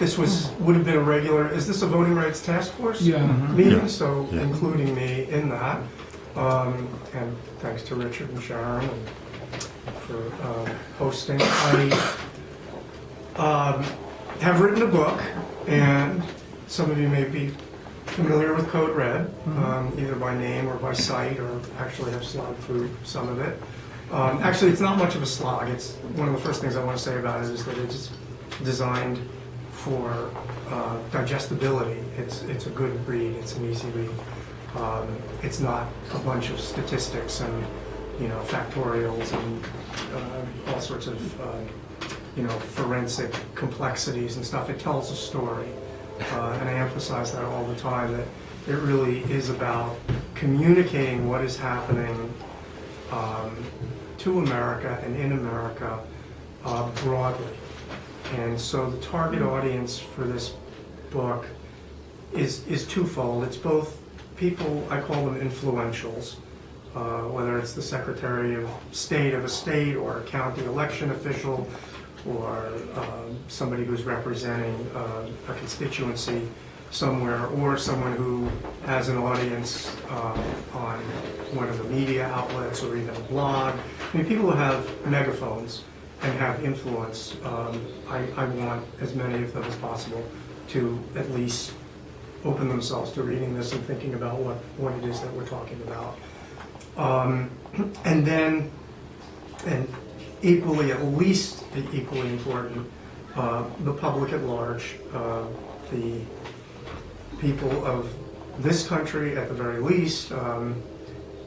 this would have been a regular, is this a voting rights task force? Yeah. Meeting, Yeah. so Yeah. including me in that. And thanks to Richard and Sharon for hosting. I have written a book, and some of you may be familiar with Code Red, either by name or by sight, or actually have slogged through some of it. Actually, it's not much of a slog. It's one of the first things I want to say about it is that it's designed for digestibility. It's a good read. It's an easy read. It's not a bunch of statistics and factorials and all sorts of forensic complexities and stuff. It tells a story, and I emphasize that all the time. That it really is about communicating what is happening to America and in America broadly. And so the target audience for this book is twofold. It's both people, I call them influentials, whether it's the Secretary of State of a state or a county election official or somebody who's representing a constituency somewhere, or someone who has an audience on one of the media outlets or even a blog. I mean, people who have megaphones and have influence, I want as many of them as possible to at least open themselves to reading this and thinking about what it is that we're talking about. And then, and equally, at least equally important, the public at large, the people of this country at the very least,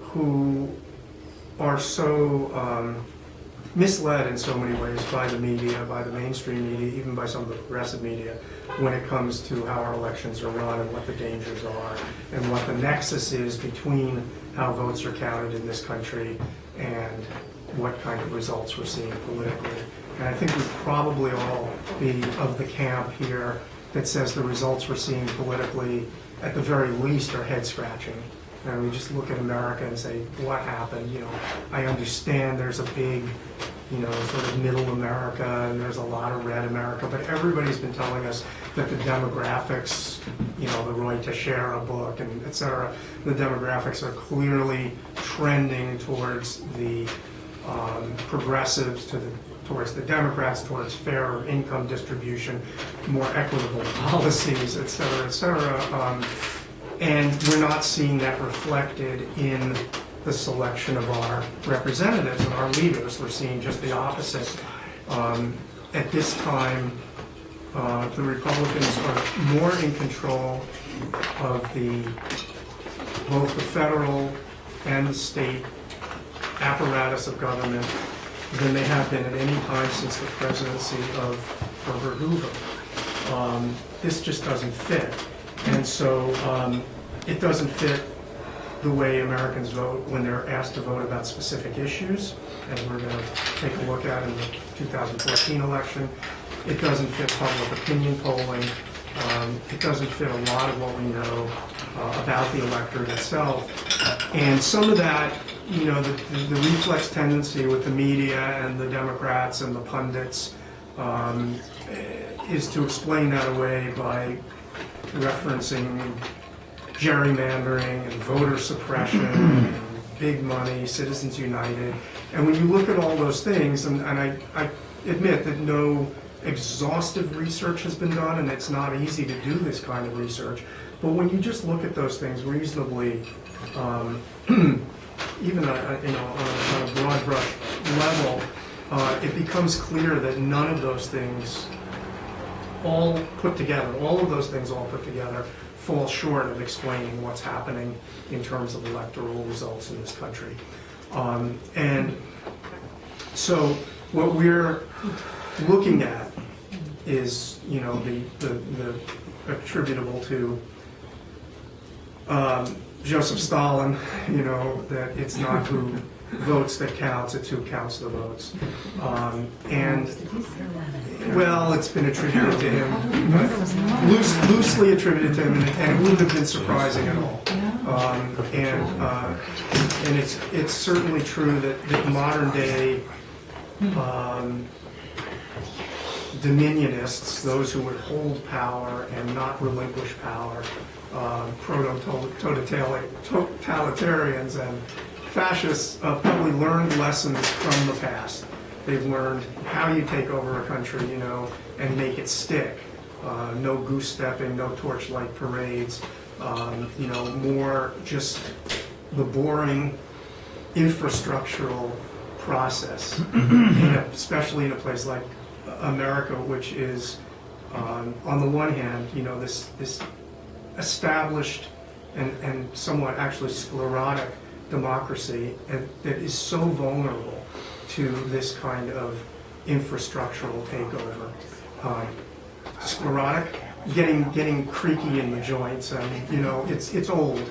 who are so misled in so many ways by the media, by the mainstream media, even by some of the progressive media, when it comes to how our elections are run and what the dangers are and what the nexus is between how votes are counted in this country and what kind of results we're seeing politically. And I think we'd probably all be of the camp here that says the results we're seeing politically, at the very least, are head-scratching. And we just look at America and say, what happened? I understand there's a big, sort of middle America, and there's a lot of red America, but everybody's been telling us that the demographics, the Roy Teixeira book, and et cetera, the demographics are clearly trending towards the progressives, towards the Democrats, towards fairer income distribution, more equitable policies, et cetera, et cetera. And we're not seeing that reflected in the selection of our representatives and our leaders. We're seeing just the opposite. At this time, the Republicans are more in control of both the federal and the state apparatus of government than they have been at any time since the presidency of Herbert Hoover. This just doesn't fit. And so it doesn't fit the way Americans vote when they're asked to vote about specific issues, as we're going to take a look at in the 2014 election. It doesn't fit public opinion polling. It doesn't fit a lot of what we know about the electorate itself. And some of that, the reflex tendency with the media and the Democrats and the pundits is to explain that away by referencing gerrymandering and voter suppression and big money, Citizens United. And when you look at all those things, and I admit that no exhaustive research has been done, and it's not easy to do this kind of research, but when you just look at those things reasonably, even on a broad brush level, it becomes clear that none of those things all of those things all put together fall short of explaining what's happening in terms of electoral results in this country. And so what we're looking at is, the attributable to Joseph Stalin, that it's not who votes that counts, it's who counts the votes. And, well, it's been attributed to him, but loosely attributed to him, and it wouldn't have been surprising at all. And it's certainly true that modern day dominionists, those who would hold power and not relinquish power, proto-totalitarians and fascists probably learned lessons from the past. They've learned how you take over a country, and make it stick. No goose stepping, no torchlight parades, more just the boring infrastructural process, especially in a place like America, which is, on the one hand, this established and somewhat actually sclerotic democracy that is so vulnerable to this kind of infrastructural takeover. Sclerotic, getting creaky in the joints, it's old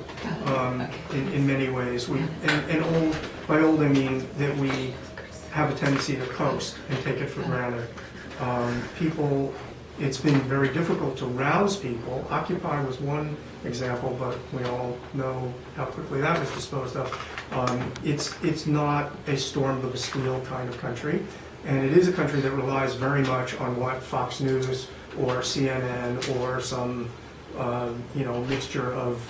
in many ways. And old, by old I mean that we have a tendency to coast and take it for granted. It's been very difficult to rouse people. Occupy was one example, but we all know how quickly that was disposed of. It's not a storm the Bastille kind of country, and it is a country that relies very much on what Fox News or CNN or some mixture of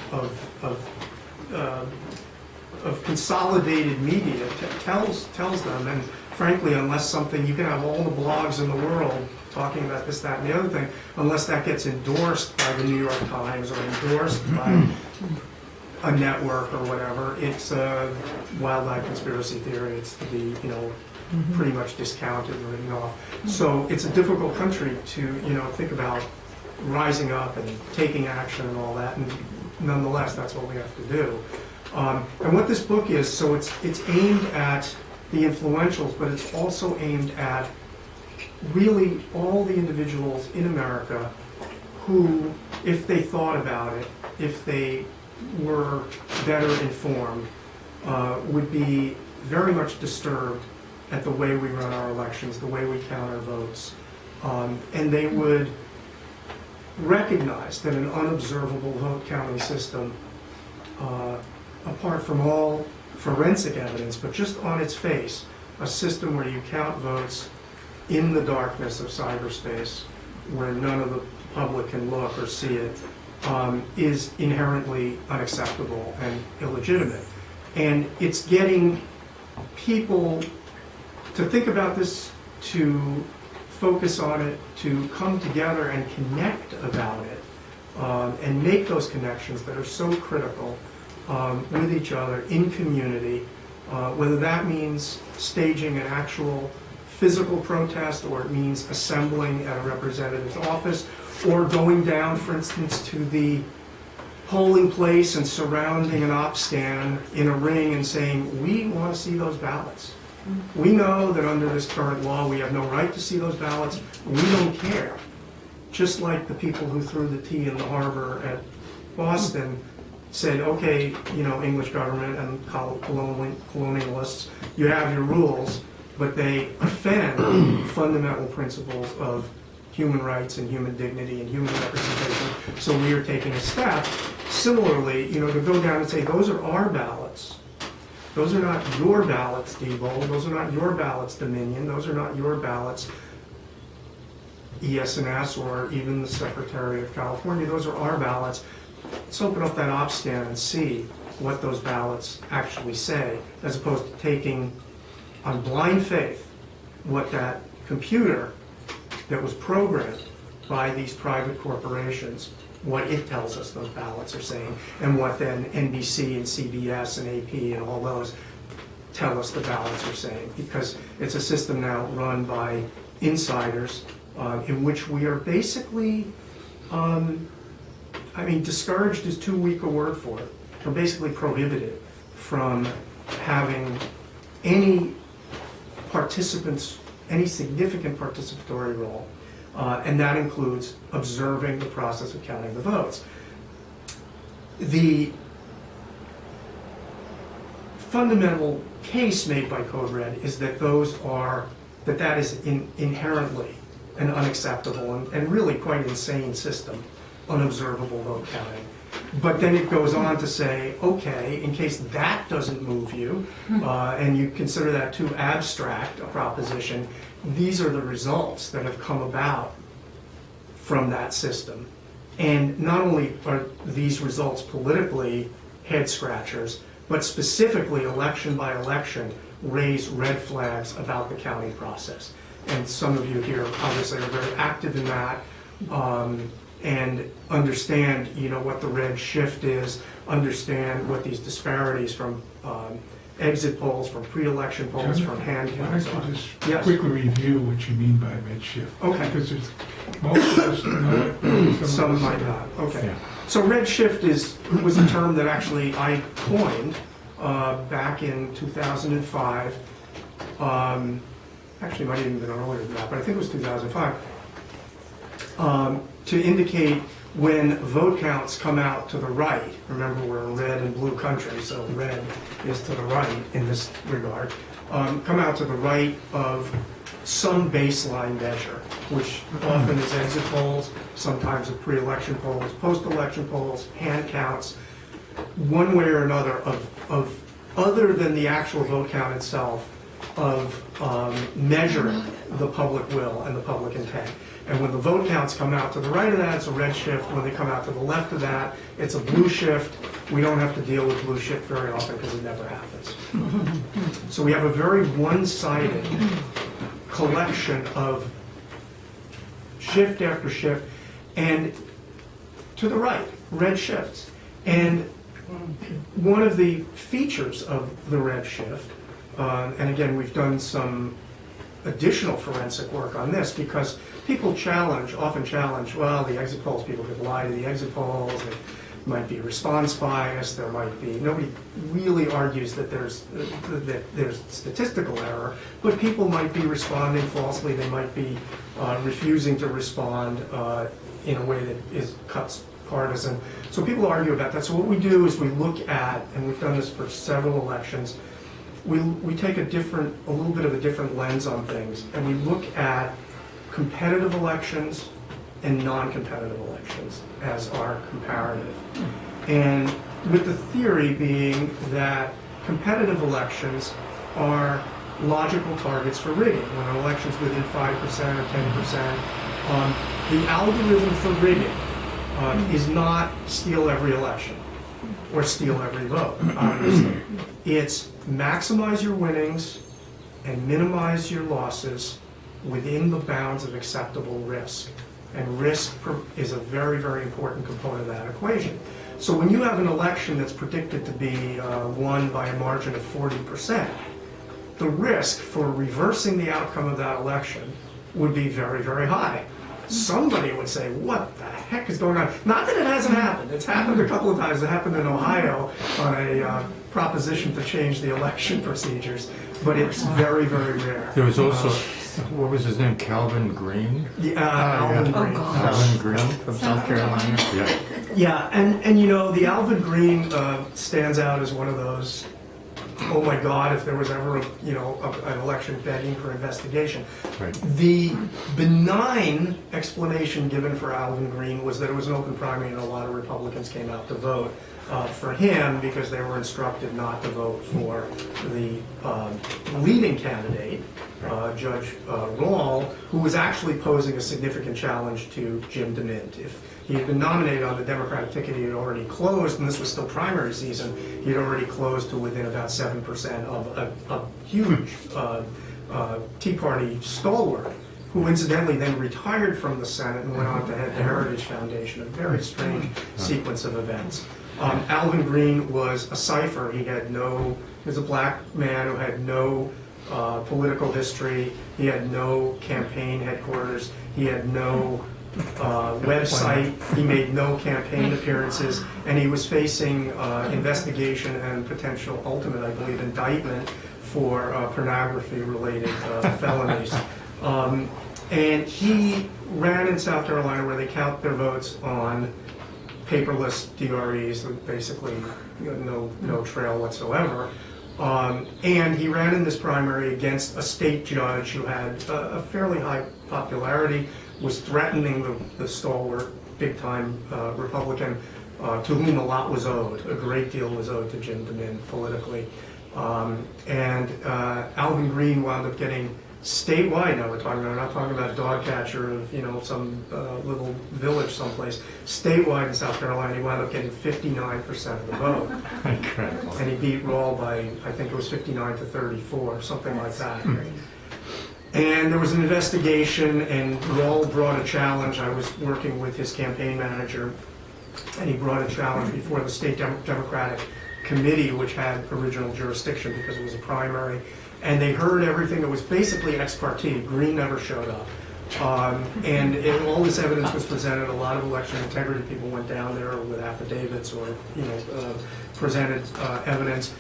consolidated media tells them. And frankly, unless something, you can have all the blogs in the world talking about this, that, and the other thing, unless that gets endorsed by the New York Times or endorsed by a network or whatever, it's a wildlife conspiracy theory. It's to be, pretty much discounted and written off. So it's a difficult country to, think about rising up and taking action and all that, and nonetheless, that's what we have to do. And what this book is, so it's aimed at the influentials, but it's also aimed at really all the individuals in America who, if they thought about it, if they were better informed, would be very much disturbed at the way we run our elections, the way we count our votes, and they would recognize that an unobservable vote counting system, apart from all forensic evidence, but just on its face, a system where you count votes in the darkness of cyberspace, where none of the public can look or see it, is inherently unacceptable and illegitimate. And it's getting people to think about this, to focus on it, to come together and connect about it, and make those connections that are so critical with each other in community, whether that means staging an actual physical protest, or it means assembling at a representative's office, or going down, for instance, to the polling place and surrounding an op stand in a ring and saying, we want to see those ballots. We know that under this current law we have no right to see those ballots. We don't care. Just like the people who threw the tea in the harbor at Boston said, okay, English government and colonialists, you have your rules, but they offend fundamental principles of human rights and human dignity and human representation. So we are taking a step, similarly, to go down and say, those are our ballots. Those are not your ballots, Diebold. Those are not your ballots, Dominion. Those are not your ballots, ES&S, or even the Secretary of California. Those are our ballots. Let's open up that op stand and see what those ballots actually say, as opposed to taking on blind faith what that computer that was programmed by these private corporations, what it tells us those ballots are saying, and what then NBC and CBS and AP and all those tell us the ballots are saying, because it's a system now run by insiders in which we are basically, discouraged is too weak a word for it. We're basically prohibited from having any participants, any significant participatory role, and that includes observing the process of counting the votes. The fundamental case made by Code Red is that that is inherently an unacceptable and really quite insane system, unobservable vote counting. But then it goes on to say, okay, in case that doesn't move you, and you consider that too abstract a proposition, these are the results that have come about from that system. And not only are these results politically head scratchers, but specifically election by election raise red flags about the counting process. And some of you here obviously are very active in that, and understand, what the red shift is, understand what these disparities from exit polls, from pre-election polls, from hand Why counts don't are. you just Yes. quickly review what you mean by redshift? Okay. Because there's, most of us know it, Some of us might don't. not. Okay. Yeah. So redshift was a term that actually I coined back in 2005. Actually, it might have even been earlier than that, but I think it was 2005. To indicate when vote counts come out to the right. Remember, we're in red and blue country, so red is to the right in this regard. Come out to the right of some baseline measure, which often is exit polls, sometimes are pre-election polls, post-election polls, hand counts, one way or another of other than the actual vote count itself, of measuring the public will and the public intent. And when the vote counts come out to the right of that, it's a red shift. When they come out to the left of that, it's a blue shift. We don't have to deal with blue shift very often because it never happens. So we have a very one-sided collection of shift after shift, and to the right, red shifts. And one of the features of the red shift, and again, we've done some additional forensic work on this because people often challenge, well, the exit polls, people could lie to the exit polls, there might be response bias, there might be, nobody really argues that there's statistical error, but people might be responding falsely, they might be refusing to respond in a way that cuts partisan. So people argue about that. So what we do is we look at, and we've done this for several elections, we take a little bit of a different lens on things, and we look at competitive elections and non-competitive elections as our comparative. And with the theory being that competitive elections are logical targets for rigging. When an election's within 5% or 10%, the algorithm for rigging is not steal every election or steal every vote, obviously. It's maximize your winnings and minimize your losses within the bounds of acceptable risk. And risk is a very, very important component of that equation. So when you have an election that's predicted to be won by a margin of 40%, the risk for reversing the outcome of that election would be very, very high. Somebody would say, what the heck is going on? Not that it hasn't happened. It's happened a couple of times. It happened in Ohio on a proposition to change the election procedures, but it's very, very rare. There was also, what was his name, Calvin Green? Alvin Green. Calvin Green from South Carolina? Yeah. Yeah, and the Alvin Green stands out as one of those, oh my God, if there was ever an election begging for investigation. Right. The benign explanation given for Alvin Green was that it was an open primary and a lot of Republicans came out to vote for him because they were instructed not to vote for the leading candidate, Judge Rawl, who was actually posing a significant challenge to Jim DeMint. If he had been nominated on the Democratic ticket, he had already closed, and this was still primary season, he had already closed to within about 7% of a huge Tea Party stalwart, who incidentally then retired from the Senate and went on to head the Heritage Foundation, a very strange sequence of events. Alvin Green was a cipher. He was a black man who had no political history. He had no campaign headquarters. He had no website. He made no campaign appearances, and he was facing investigation and potential ultimate, I believe, indictment for pornography-related felonies. And he ran in South Carolina where they count their votes on paperless DREs, basically no trail whatsoever. And he ran in this primary against a state judge who had a fairly high popularity, was threatening the stalwart, big-time Republican, to whom a lot was owed. A great deal was owed to Jim DeMint politically. And Alvin Green wound up getting statewide now we're talking about, we're not talking about a dog catcher of, some little village someplace. Statewide in South Carolina, he wound up getting 59% of the vote. Incredible. And he beat Rawl by, I think it was 59 to 34, something like that. And there was an investigation, and Rawl brought a challenge. I was working with his campaign manager, and he brought a challenge before the state Democratic committee, which had original jurisdiction because it was a primary. And they heard everything. It was basically ex parte. Green never showed up. All this evidence was presented. A lot of election integrity people went down there with affidavits or, presented evidence.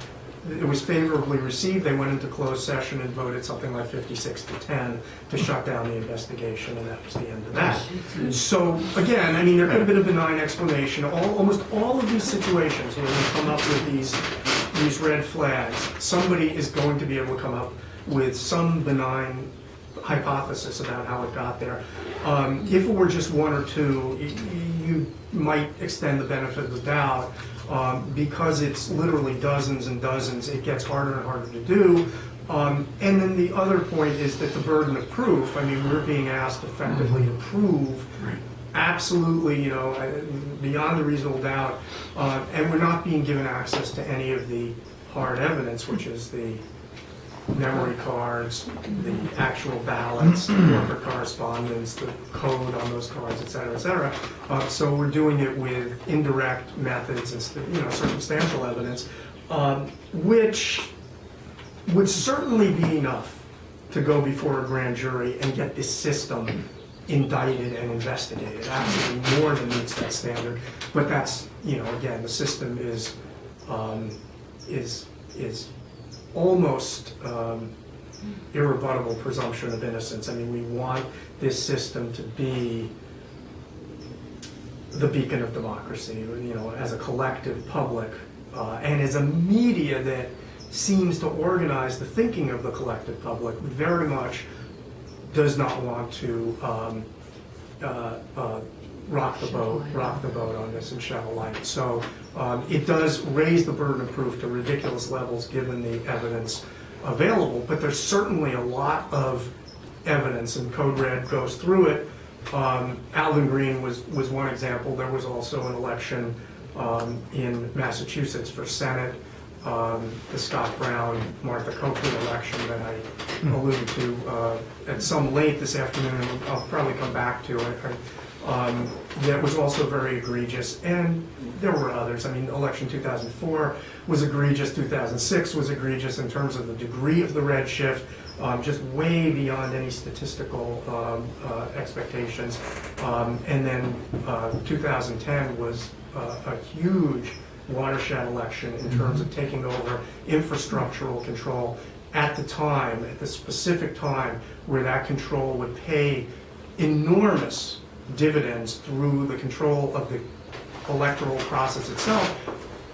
It was favorably received. They went into closed session and voted something like 56-10 to shut down the investigation, and that was the end of that. So again, there could have been a benign explanation. Almost all of these situations where we come up with these red flags, somebody is going to be able to come up with some benign hypothesis about how it got there. If it were just one or two, you might extend the benefit of the doubt. Because it's literally dozens and dozens, it gets harder and harder to do. And then the other point is that the burden of proof, we're being asked effectively to prove absolutely, beyond a reasonable doubt, and we're not being given access to any of the hard evidence, which is the memory cards, the actual ballots, the corporate correspondence, the code on those cards, et cetera, et cetera. So we're doing it with indirect methods and circumstantial evidence, which would certainly be enough to go before a grand jury and get this system indicted and investigated. Absolutely more than meets that standard. But that's, again, the system is almost irrebuttable presumption of innocence. We want this system to be the beacon of democracy, as a collective public, and as a media that seems to organize the thinking of the collective public, very much does not want to rock the boat on this and shed a light. So it does raise the burden of proof to ridiculous levels given the evidence available, but there's certainly a lot of evidence, and Code Red goes through it. Alvin Green was one example. There was also an election in Massachusetts for Senate, the Scott Brown, Martha Coakley election that I alluded to at some length this afternoon, and I'll probably come back to it. That was also very egregious, and there were others. Election 2004 was egregious, 2006 was egregious in terms of the degree of the red shift, just way beyond any statistical expectations. And then 2010 was a huge watershed election in terms of taking over infrastructural control at the specific time where that control would pay enormous dividends through the control of the electoral process itself,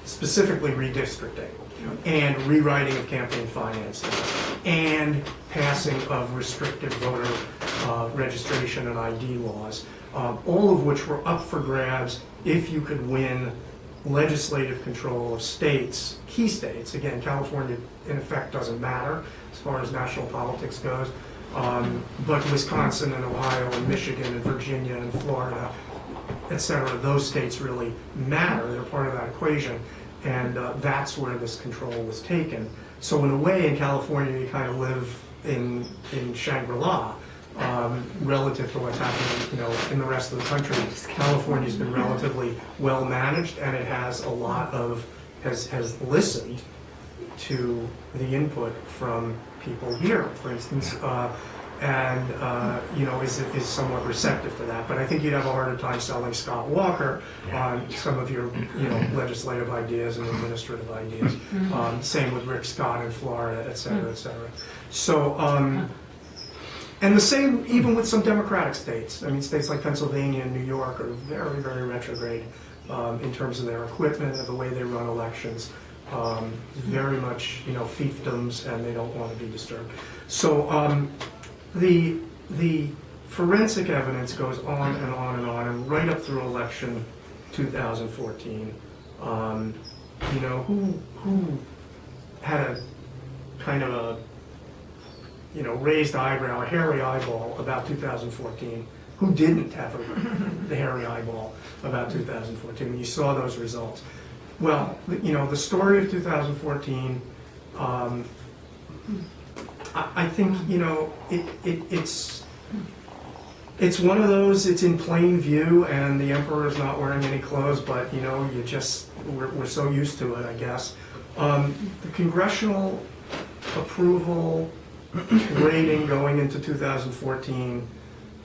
specifically redistricting and rewriting of campaign finances and passing of restrictive voter registration and ID laws, all of which were up for grabs if you could win legislative control of states, key states. Again, California in effect doesn't matter as far as national politics goes. But Wisconsin and Ohio and Michigan and Virginia and Florida, et cetera, those states really matter. They're part of that equation. And that's where this control was taken. So in a way, in California, you kind of live in Shangri-La relative to what's happening, in the rest of the country. California's been relatively well managed, and it has has listened to the input from people here, for instance, is somewhat receptive to that. But I think you'd have a harder time selling Scott Walker on some of your legislative ideas and administrative ideas. Same with Rick Scott in Florida, et cetera, et cetera. So, and the same even with some Democratic states. States like Pennsylvania and New York are very, very retrograde in terms of their equipment and the way they run elections. Very much, fiefdoms, and they don't want to be disturbed. So the forensic evidence goes on and on and on, and right up through election 2014. Who had a kind of raised eyebrow, a hairy eyeball about 2014. Who didn't have the hairy eyeball about 2014 when you saw those results? Well, the story of 2014, I think, it's one of those, it's in plain view, and the emperor is not wearing any clothes, but, we're so used to it, I guess. The congressional approval rating going into 2014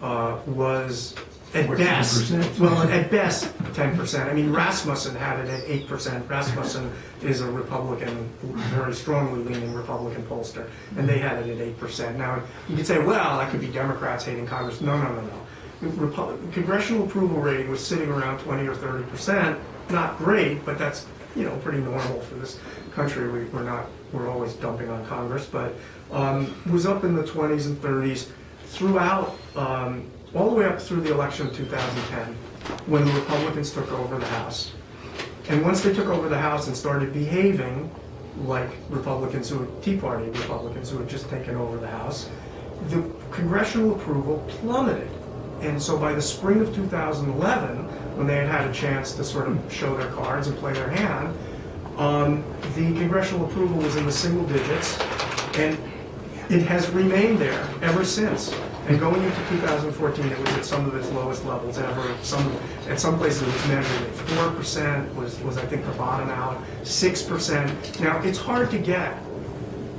was at best, 10%. I mean, Rasmussen had it at 8%. Rasmussen is a Republican, very strongly leaning Republican pollster, and they had it at 8%. Now, you could say, well, that could be Democrats hating Congress. No. Congressional approval rating was sitting around 20 or 30%. Not great, but that's, pretty normal for this country. We're always dumping on Congress, but it was up in the 20s and 30s throughout, all the way up through the election of 2010, when the Republicans took over the House. And once they took over the House and started behaving like Tea Party Republicans who had just taken over the House, the congressional approval plummeted. And so by the spring of 2011, when they had a chance to sort of show their cards and play their hand, the congressional approval was in the single digits, and it has remained there ever since. And going into 2014, it was at some of its lowest levels ever. At some places it was measured at 4%, was I think the bottom out, 6%. Now, it's hard to get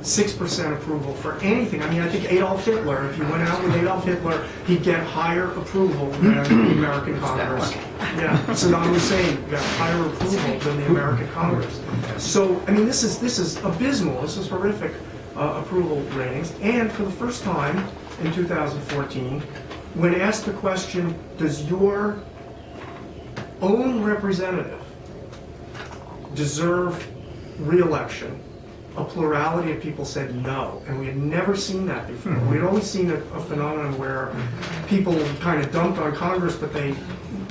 6% approval for anything. I mean, I think Adolf Hitler, if you went out with Adolf Hitler, he'd get higher approval than the American Congress. Yeah, Saddam Hussein got higher approval than the American Congress. So, I mean, this is abysmal. This is horrific approval ratings. And for the first time in 2014, when asked the question, does your own representative deserve re-election, a plurality of people said no, and we had never seen that before. We had only seen a phenomenon where people kind of dumped on Congress, but they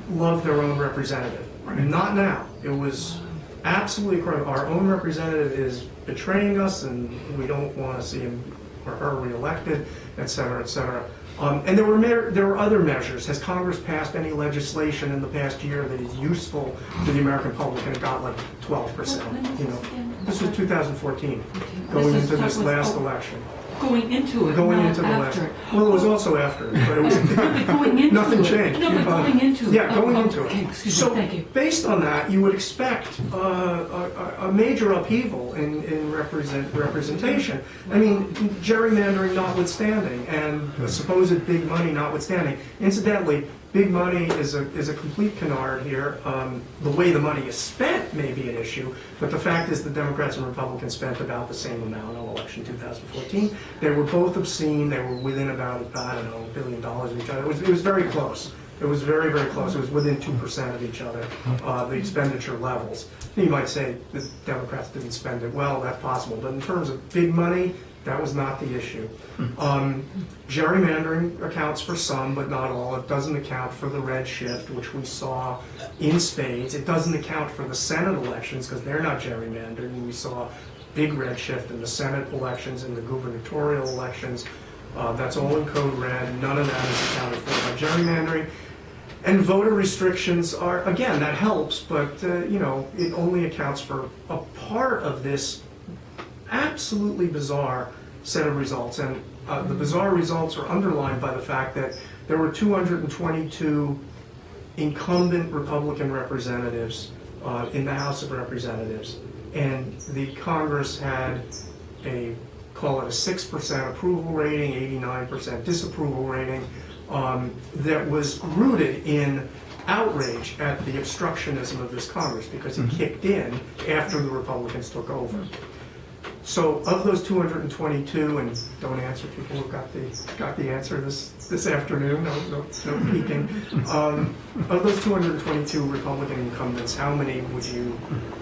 loved their own representative. Not now. It was absolutely correct. Our own representative is betraying us, and we don't want to see him or her reelected, et cetera, et cetera. And there were other measures. Has Congress passed any legislation in the past year that is useful to the American public? And it got like 12%. This was 2014, going into this last election. Going into it, Going not into the after. last. Well, it was also after, but it was Going into nothing it. changed. No, but going into it. Yeah, going into Okay, it. excuse So me, thank you. based on that, you would expect a major upheaval in representation. I mean, gerrymandering notwithstanding, and the supposed big money notwithstanding. Incidentally, big money is a complete canard here. The way the money is spent may be an issue, but the fact is the Democrats and Republicans spent about the same amount on election 2014. They were both obscene. They were within about, $1 billion of each other. It was very close. It was very, very close. It was within 2% of each other, the expenditure levels. You might say the Democrats didn't spend it well. That's possible. But in terms of big money, that was not the issue. Gerrymandering accounts for some, but not all. It doesn't account for the red shift, which we saw in spades. It doesn't account for the Senate elections, because they're not gerrymandered. And we saw big red shift in the Senate elections and the gubernatorial elections. That's all in code red. None of that is accounted for by gerrymandering. And voter restrictions are, again, that helps, but it only accounts for a part of this absolutely bizarre set of results. And the bizarre results are underlined by the fact that there were 222 incumbent Republican representatives in the House of Representatives, and the Congress had call it a 6% approval rating, 89% disapproval rating, that was rooted in outrage at the obstructionism of this Congress, because it kicked in after the Republicans took over. So of those 222, and don't answer people who got the answer this afternoon, no peeking. Of those 222 Republican incumbents, how many would you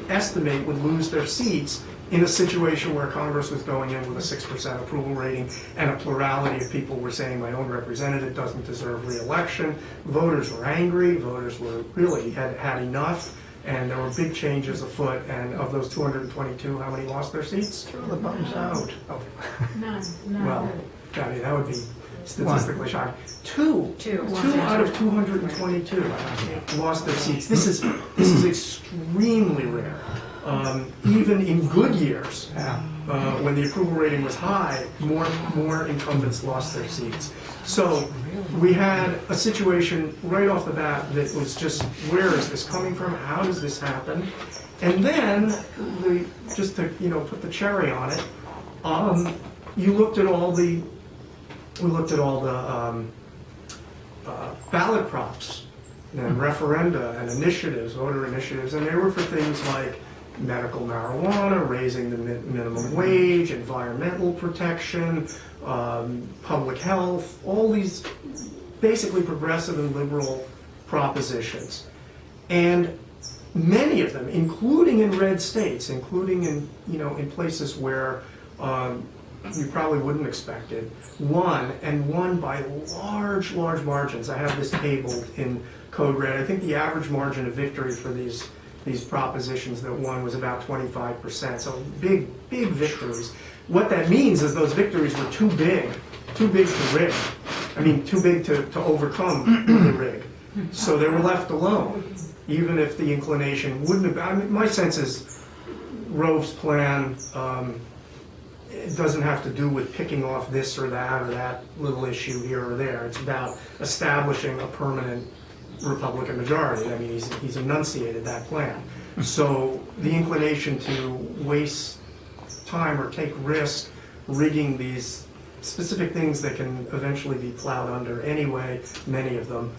estimate would lose their seats in a situation where Congress was going in with a 6% approval rating and a plurality of people were saying my own representative doesn't deserve re-election? Voters were angry, voters were really had enough, and there were big changes afoot. And of those 222, how many lost their seats? Throw the bums out. Oh. None. Well, I mean, that would be statistically shocking. Two out of 222 lost their seats. This is extremely rare. Even in good years, when the approval rating was high, more incumbents lost their seats. So we had a situation right off the bat that was just, where is this coming from? How does this happen? And then, just to put the cherry on it, we looked at all the ballot props and referenda and initiatives, voter initiatives, and they were for things like medical marijuana, raising the minimum wage, environmental protection, public health, all these basically progressive and liberal propositions. And many of them, including in red states, including in places where you probably wouldn't expect it, won by large margins. I have this tabled in Code Red. I think the average margin of victory for these propositions that won was about 25%. So big victories. What that means is those victories were too big to rig. I mean, too big to overcome the rig. So they were left alone, even if the inclination wouldn't have. I mean, my sense is Rove's plan. It doesn't have to do with picking off this or that little issue here or there. It's about establishing a permanent Republican majority. I mean, he's enunciated that plan. So the inclination to waste time or take risk rigging these specific things that can eventually be plowed under anyway, many of them,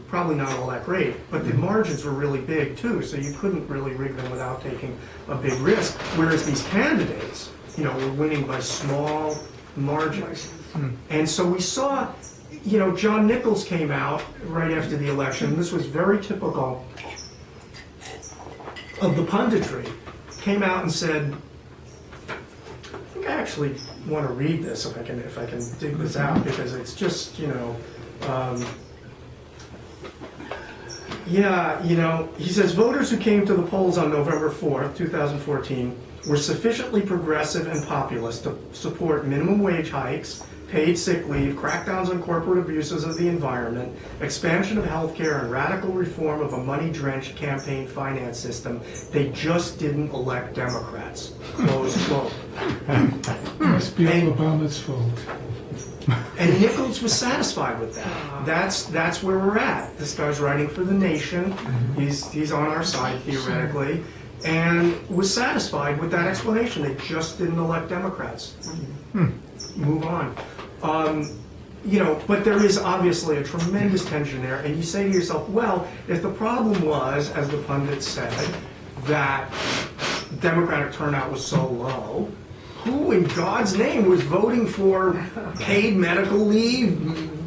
probably not all that great. But the margins were really big too, so you couldn't really rig them without taking a big risk. Whereas these candidates, were winning by small margins. And so we saw, John Nichols came out right after the election. This was very typical of the punditry. Came out and said, I think I actually want to read this if I can dig this out, because it's just, he says voters who came to the polls on November 4th, 2014, were sufficiently progressive and populist to support minimum wage hikes, paid sick leave, crackdowns on corporate abuses of the environment, expansion of healthcare, and radical reform of a money-drenched campaign finance system. They just didn't elect Democrats. Close quote. Must be all Obama's fault. And Nichols was satisfied with that. That's where we're at. This guy's writing for The Nation. He's on our side theoretically, and was satisfied with that explanation. They just didn't elect Democrats. Move on. But there is obviously a tremendous tension there, and you say to yourself, well, if the problem was, as the pundits said, that Democratic turnout was so low, who in God's name was voting for paid medical leave,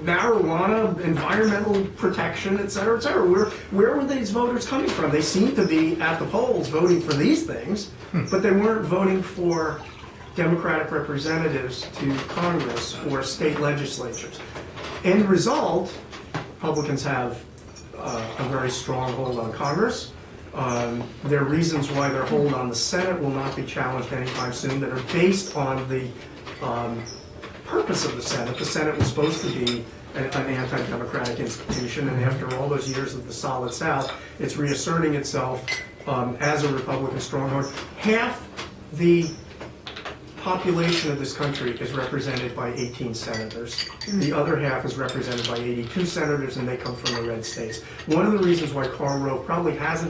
marijuana, environmental protection, et cetera, et cetera? Where were these voters coming from? They seem to be at the polls voting for these things, but they weren't voting for Democratic representatives to Congress or state legislatures. End result, Republicans have a very strong hold on Congress. There are reasons why their hold on the Senate will not be challenged anytime soon that are based on the purpose of the Senate. The Senate was supposed to be an anti-democratic institution, and after all those years of the Solid South, it's reasserting itself as a Republican stronghold. Half the population of this country is represented by 18 senators. The other half is represented by 82 senators, and they come from the red states. One of the reasons why Karl Rove probably hasn't